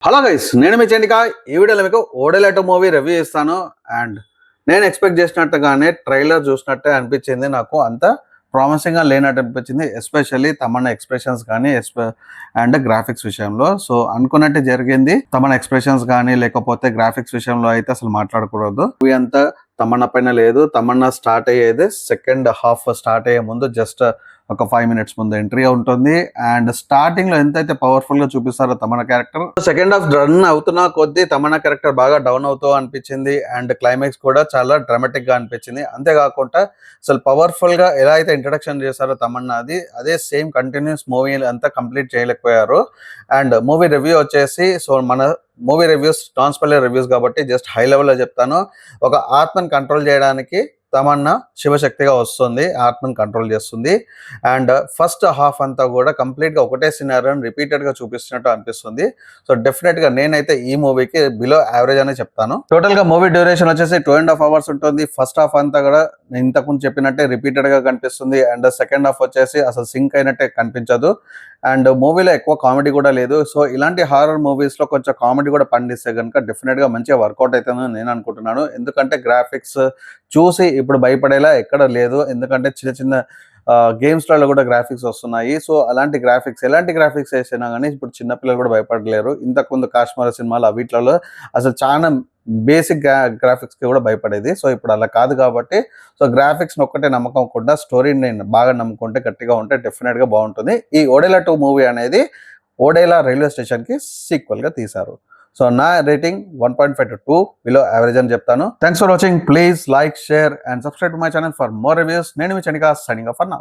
Hello guys, నేను మీ చండిక. ఈ వీడియోలో మీకు ఓడెలెటో మూవీ రివ్యూ ఇస్తాను. అండ్ నేను ఎక్స్పెక్ట్ చేసినట్టుగానే ట్రైలర్ చూసినట్టే అనిపించింది. నాకు అంత ప్రామిసింగ్గా లేనట్టు అనిపించింది, ఎస్పెషల్లీ తమన్నా ఎక్స్ప్రెషన్స్ కానీ అండ్ గ్రాఫిక్స్ విషయంలో. సో అనుకున్నట్టే జరిగింది. తమన్నా ఎక్స్ప్రెషన్స్ కానీ లేకపోతే గ్రాఫిక్స్ విషయంలో అయితే అసలు మాట్లాడకూడదు. మూవీ అంతా తమన్నా పైన లేదు. తమన్నా స్టార్ట్ అయ్యేది సెకండ్ హాఫ్ స్టార్ట్ అయ్యే ముందు జస్ట్ ఒక 5 minutes ముందు ఎంట్రీ ఉంటుంది. అండ్ స్టార్టింగ్ లో ఎంతైతే పవర్ఫుల్ గా చూపిస్తారో Tamannaah character, second half run అవుతున్న కొద్దీ తమన్నా క్యారెక్టర్ బాగా డౌన్ అవుతూ అనిపించింది. అండ్ క్లైమాక్స్ కూడా చాలా డ్రామాటిక్ గా అనిపించింది. అంతేకాకుండా అసలు పవర్ఫుల్ గా ఎలా అయితే ఇంట్రడక్షన్ చేశారో తమన్నాది, అదే సేమ్ కంటిన్యూస్ మూవీ అంతా కంప్లీట్ చేయలేకపోయారు. అండ్ మూవీ రివ్యూ వచ్చేసి, సో మన movie reviews non spoiler reviews కాబట్టి జస్ట్ హై లెవెల్ లో చెప్తాను. ఒక ఆత్మని కంట్రోల్ చేయడానికి తమన్నా శివశక్తిగా వస్తుంది, ఆత్మని కంట్రోల్ చేస్తుంది. అండ్ ఫస్ట్ హాఫ్ అంతా కూడా కంప్లీట్ గా ఒకటే సినారియోని రిపీటెడ్ గా చూపిస్తున్నట్టు అనిపిస్తుంది. సో డెఫినెట్ గా నేనైతే ఈ మూవీకి బిలో యావరేజ్ అనే చెప్తాను. టోటల్ గా మూవీ డ్యూరేషన్ వచ్చేసి 2.5 hours ఉంటుంది. ఫస్ట్ హాఫ్ అంతా కూడా నేను ఇంతకుముందు చెప్పినట్టే రిపీటెడ్ గా కనిపిస్తుంది. అండ్ సెకండ్ హాఫ్ వచ్చేసి అసలు సింక్ అయినట్టే కనిపించదు. అండ్ మూవీలో ఎక్కువ కామెడీ కూడా లేదు. సో ఇలాంటి హారర్ మూవీస్ లో కొంచెం కామెడీ కూడా పండిస్తే కనుక డెఫినెట్ గా మంచిగా వర్కౌట్ అవుతుందని నేను అనుకుంటున్నాను. ఎందుకంటే గ్రాఫిక్స్ చూసి ఇప్పుడు భయపడేలా ఎక్కడ లేదు. ఎందుకంటే చిన్న చిన్న గేమ్స్లలో కూడా గ్రాఫిక్స్ వస్తున్నాయి. సో అలాంటి గ్రాఫిక్స్, ఎలాంటి గ్రాఫిక్స్ వేసినా కానీ ఇప్పుడు చిన్నపిల్లలు కూడా భయపడలేరు. ఇంతకుముందు కాశ్మీర సినిమాలు వీటిలలో అసలు చాలా బేసిక్ గ్రాఫిక్స్ కి కూడా భయపడేది. సో ఇప్పుడు అలా కాదు కాబట్టి, సో గ్రాఫిక్స్ ఒక్కటే నమ్మకం స్టోరీని నేను బాగా నమ్ముకుంటే, గట్టిగా ఉంటే డెఫినెట్ గా బాగుంటుంది. ఈ ఓడేలా 2 మూవీ అనేది ఓడేలా రైల్వే స్టేషన్ కి సీక్వెల్ గా తీశారు. సో నా రేటింగ్ 1.5 to 2 బిలో యావరేజ్ అని చెప్తాను. Thanks for watching. Please like, share and subscribe to my channel for more reviews. నేను మీ Chandika, signing off for now.